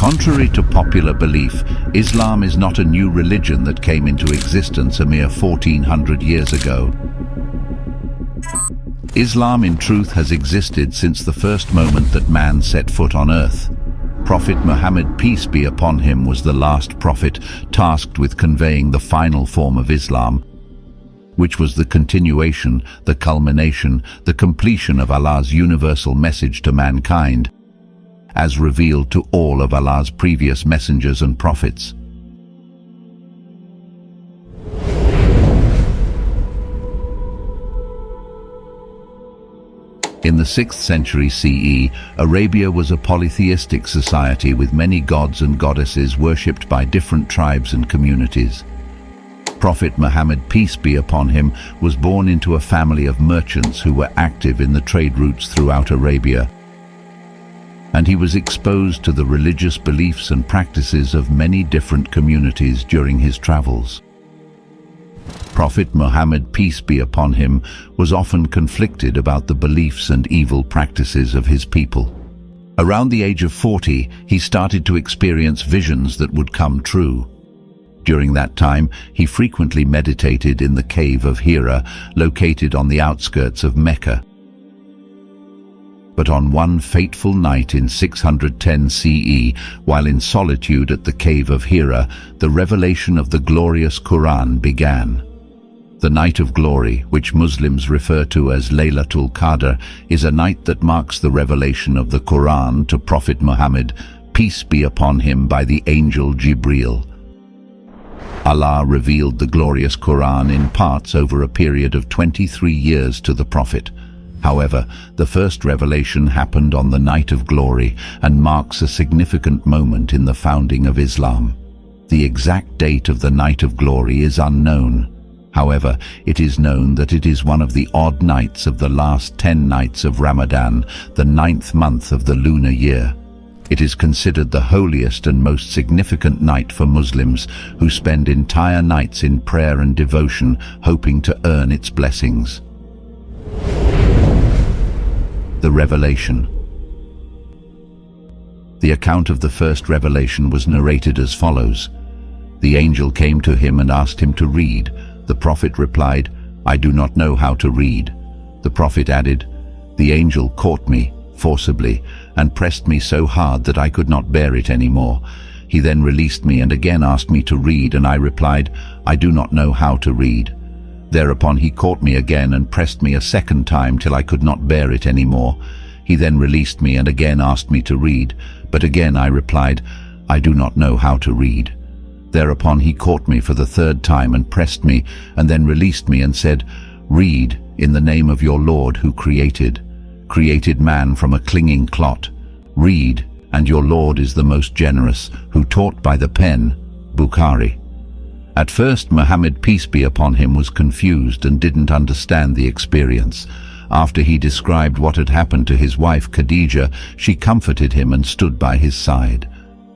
Contrary to popular belief, Islam is not a new religion that came into existence a mere 1400 years ago. Islam in truth has existed since the first moment that man set foot on earth. Prophet Muhammad, peace be upon him, was the last prophet tasked with conveying the final form of Islam, which was the continuation, the culmination, the completion of Allah's universal message to mankind, as revealed to all of Allah's previous messengers and prophets. In the 6th century CE, Arabia was a polytheistic society with many gods and goddesses worshipped by different tribes and communities. Prophet Muhammad, peace be upon him, was born into a family of merchants who were active in the trade routes throughout Arabia, and he was exposed to the religious beliefs and practices of many different communities during his travels. Prophet Muhammad, peace be upon him, was often conflicted about the beliefs and evil practices of his people. Around the age of 40, he started to experience visions that would come true. During that time, he frequently meditated in the cave of Hira, located on the outskirts of Mecca. But on one fateful night in 610 CE, while in solitude at the cave of Hira, the revelation of the glorious Quran began. The night of glory, which Muslims refer to as Laylatul Qadr, is a night that marks the revelation of the Quran to Prophet Muhammad, peace be upon him, by the angel Jibreel. Allah revealed the glorious Quran in parts over a period of 23 years to the Prophet. However, the first revelation happened on the night of glory and marks a significant moment in the founding of Islam. The exact date of the night of glory is unknown. However, it is known that it is one of the odd nights of the last 10 nights of Ramadan, the 9th month of the lunar year. It is considered the holiest and most significant night for Muslims, who spend entire nights in prayer and devotion, hoping to earn its blessings. The revelation. The account of the first revelation was narrated as follows. The angel came to him and asked him to read. The Prophet replied, "I do not know how to read." The Prophet added, "The angel caught me forcibly and pressed me so hard that I could not bear it anymore. He then released me and again asked me to read, and I replied, I do not know how to read. Thereupon he caught me again and pressed me a second time till I could not bear it any more. He then released me and again asked me to read, but again I replied, I do not know how to read. Thereupon he caught me for the third time and pressed me, and then released me and said, Read in the name of your Lord who created man from a clinging clot. Read, and your Lord is the most generous, who taught by the pen. Bukhari. At first, Muhammad, peace be upon him, was confused and didn't understand the experience. After he described what had happened to his wife Khadija, she comforted him and stood by his side.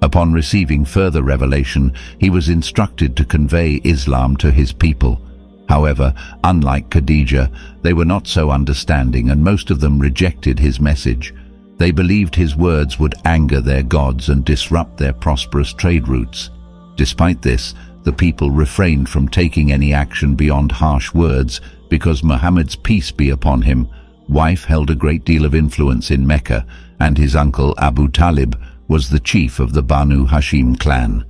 Upon receiving further revelation, he was instructed to convey Islam to his people. However, unlike Khadija, they were not so understanding, and most of them rejected his message. They believed his words would anger their gods and disrupt their prosperous trade routes. Despite this, the people refrained from taking any action beyond harsh words because Muhammad's, peace be upon him, wife held a great deal of influence in Mecca, and his uncle Abu Talib was the chief of the Banu Hashim clan.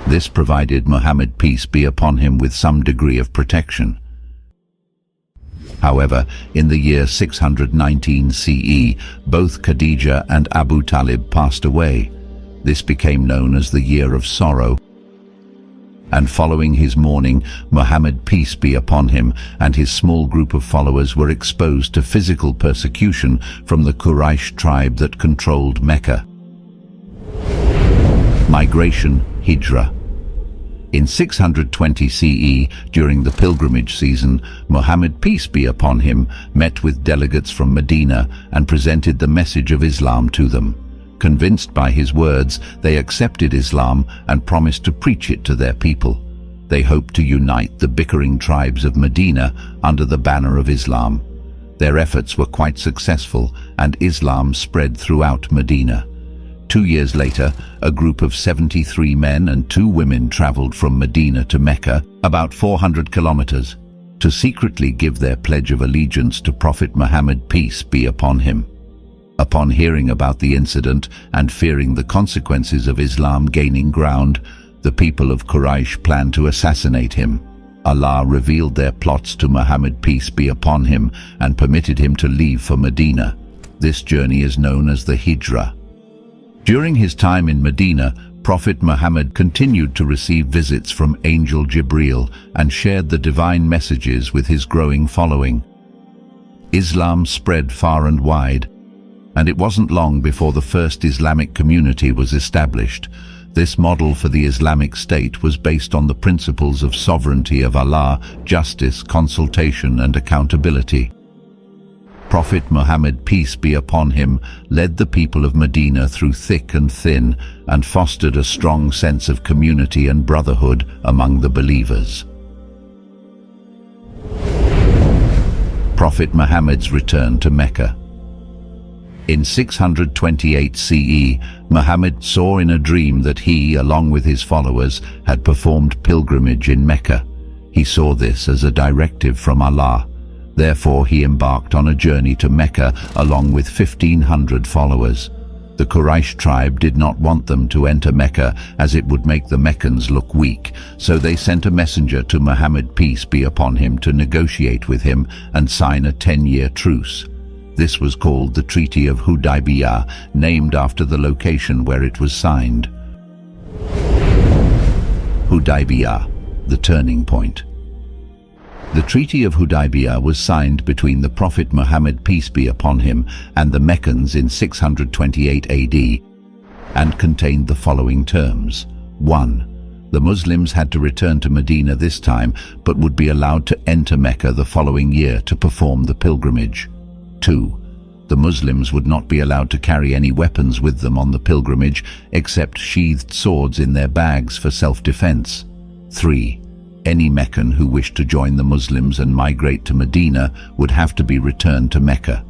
This provided Muhammad, peace be upon him, with some degree of protection. However, in the year 619 CE, both Khadija and Abu Talib passed away. This became known as the Year of Sorrow, and following his mourning, Muhammad, peace be upon him, and his small group of followers were exposed to physical persecution from the Quraysh tribe that controlled Mecca. Migration, Hijra. In 620 CE, during the pilgrimage season, Muhammad, peace be upon him, met with delegates from Medina and presented the message of Islam to them. Convinced by his words, they accepted Islam and promised to preach it to their people. They hoped to unite the bickering tribes of Medina under the banner of Islam. Their efforts were quite successful, and Islam spread throughout Medina. 2 years later, a group of 73 men and 2 women traveled from Medina to Mecca, about 400 kilometers, to secretly give their pledge of allegiance to Prophet Muhammad, peace be upon him. Upon hearing about the incident and fearing the consequences of Islam gaining ground, the people of Quraysh planned to assassinate him. Allah revealed their plots to Muhammad, peace be upon him, and permitted him to leave for Medina. This journey is known as the Hijra. During his time in Medina, Prophet Muhammad continued to receive visits from Angel Jibreel and shared the divine messages with his growing following. Islam spread far and wide, and it wasn't long before the first Islamic community was established. This model for the Islamic State was based on the principles of sovereignty of Allah, justice, consultation, and accountability. Prophet Muhammad, peace be upon him, led the people of Medina through thick and thin and fostered a strong sense of community and brotherhood among the believers. Prophet Muhammad's return to Mecca. In 628 CE, Muhammad saw in a dream that he, along with his followers, had performed pilgrimage in Mecca. He saw this as a directive from Allah. Therefore, he embarked on a journey to Mecca along with 1,500 followers. The Quraysh tribe did not want them to enter Mecca as it would make the Meccans look weak, so they sent a messenger to Muhammad, peace be upon him, to negotiate with him and sign a 10-year truce. This was called the Treaty of Hudaybiyyah, named after the location where it was signed. Hudaybiyyah, the turning point. The Treaty of Hudaybiyyah was signed between the Prophet Muhammad, peace be upon him, and the Meccans in 628 AD and contained the following terms. 1. The Muslims had to return to Medina this time, but would be allowed to enter Mecca the following year to perform the pilgrimage. 2. The Muslims would not be allowed to carry any weapons with them on the pilgrimage except sheathed swords in their bags for self-defense. 3. Any Meccan who wished to join the Muslims and migrate to Medina would have to be returned to Mecca,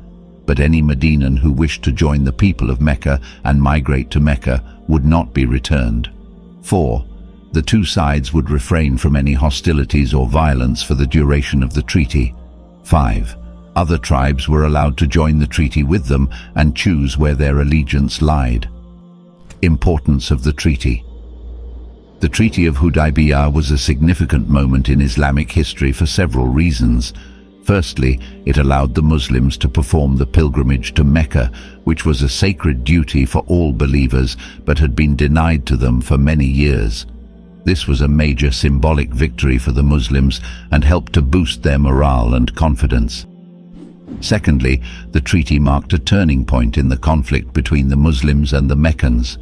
but any Medinan who wished to join the people of Mecca and migrate to Mecca would not be returned. 4. The two sides would refrain from any hostilities or violence for the duration of the treaty. 5. Other tribes were allowed to join the treaty with them and choose where their allegiance lied. Importance of the treaty. The Treaty of Hudaybiyyah was a significant moment in Islamic history for several reasons. Firstly, it allowed the Muslims to perform the pilgrimage to Mecca, which was a sacred duty for all believers but had been denied to them for many years. This was a major symbolic victory for the Muslims and helped to boost their morale and confidence. Secondly, the treaty marked a turning point in the conflict between the Muslims and the Meccans.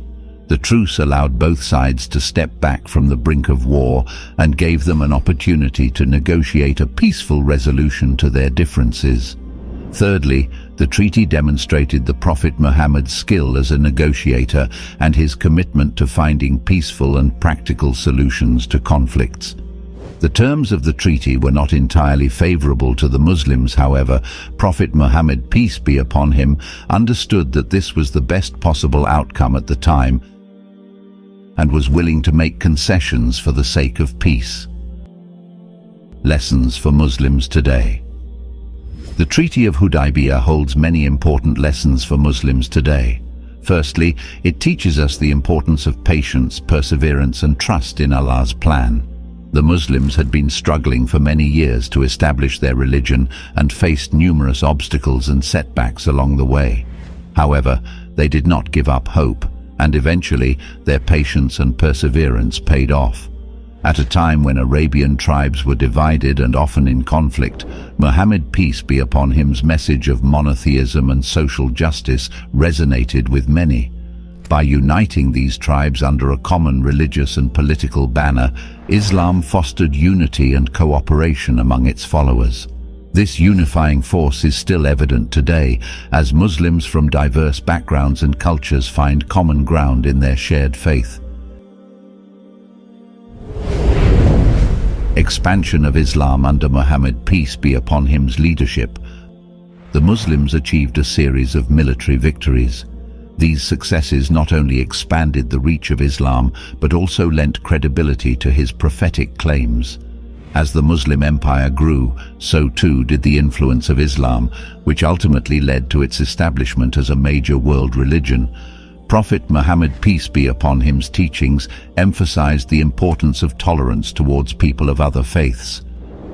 The truce allowed both sides to step back from the brink of war and gave them an opportunity to negotiate a peaceful resolution to their differences. Thirdly, the treaty demonstrated the Prophet Muhammad's skill as a negotiator and his commitment to finding peaceful and practical solutions to conflicts. The terms of the treaty were not entirely favorable to the Muslims, however. Prophet Muhammad, peace be upon him, understood that this was the best possible outcome at the time and was willing to make concessions for the sake of peace. Lessons for Muslims today. The Treaty of Hudaybiyyah holds many important lessons for Muslims today. Firstly, it teaches us the importance of patience, perseverance, and trust in Allah's plan. The Muslims had been struggling for many years to establish their religion and faced numerous obstacles and setbacks along the way. However, they did not give up hope, and eventually their patience and perseverance paid off. At a time when Arabian tribes were divided and often in conflict, Muhammad, peace be upon him's message of monotheism and social justice resonated with many. By uniting these tribes under a common religious and political banner, Islam fostered unity and cooperation among its followers. This unifying force is still evident today, as Muslims from diverse backgrounds and cultures find common ground in their shared faith. Expansion of Islam under Muhammad, peace be upon him's leadership. The Muslims achieved a series of military victories. These successes not only expanded the reach of Islam, but also lent credibility to his prophetic claims. As the Muslim empire grew, so too did the influence of Islam, which ultimately led to its establishment as a major world religion. Prophet Muhammad, peace be upon him's teachings emphasized the importance of tolerance towards people of other faiths.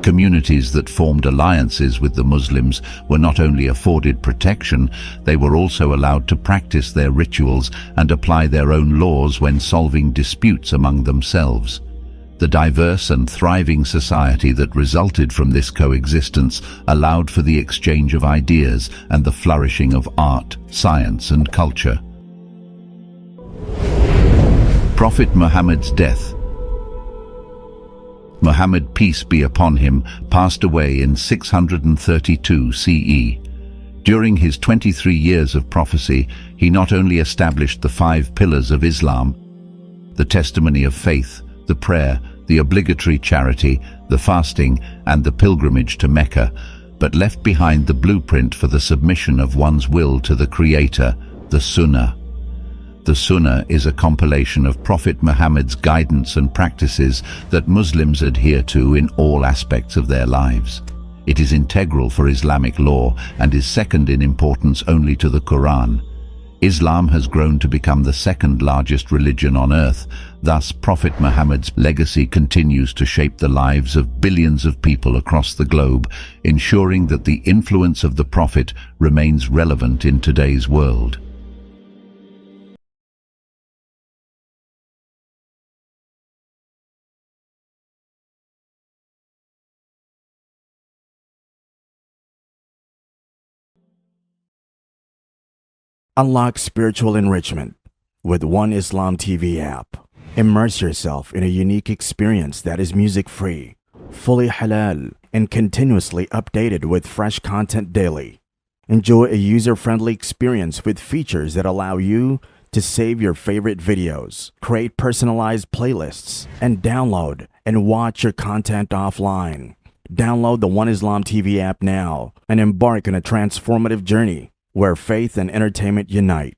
Communities that formed alliances with the Muslims were not only afforded protection, they were also allowed to practice their rituals and apply their own laws when solving disputes among themselves. The diverse and thriving society that resulted from this coexistence allowed for the exchange of ideas and the flourishing of art, science, and culture. Prophet Muhammad's death. Muhammad, peace be upon him, passed away in 632 CE. During his 23 years of prophecy, he not only established the 5 pillars of Islam, the testimony of faith, the prayer, the obligatory charity, the fasting, and the pilgrimage to Mecca, but left behind the blueprint for the submission of one's will to the Creator, the Sunnah. The Sunnah is a compilation of Prophet Muhammad's guidance and practices that Muslims adhere to in all aspects of their lives. It is integral for Islamic law and is second in importance only to the Quran. Islam has grown to become the second largest religion on earth. Thus, Prophet Muhammad's legacy continues to shape the lives of billions of people across the globe, ensuring that the influence of the Prophet remains relevant in today's world. Unlock spiritual enrichment with One Islam TV app. Immerse yourself in a unique experience that is music-free, fully halal, and continuously updated with fresh content daily. Enjoy a user-friendly experience with features that allow you to save your favorite videos, create personalized playlists, and download and watch your content offline. Download the One Islam TV app now and embark on a transformative journey where faith and entertainment unite.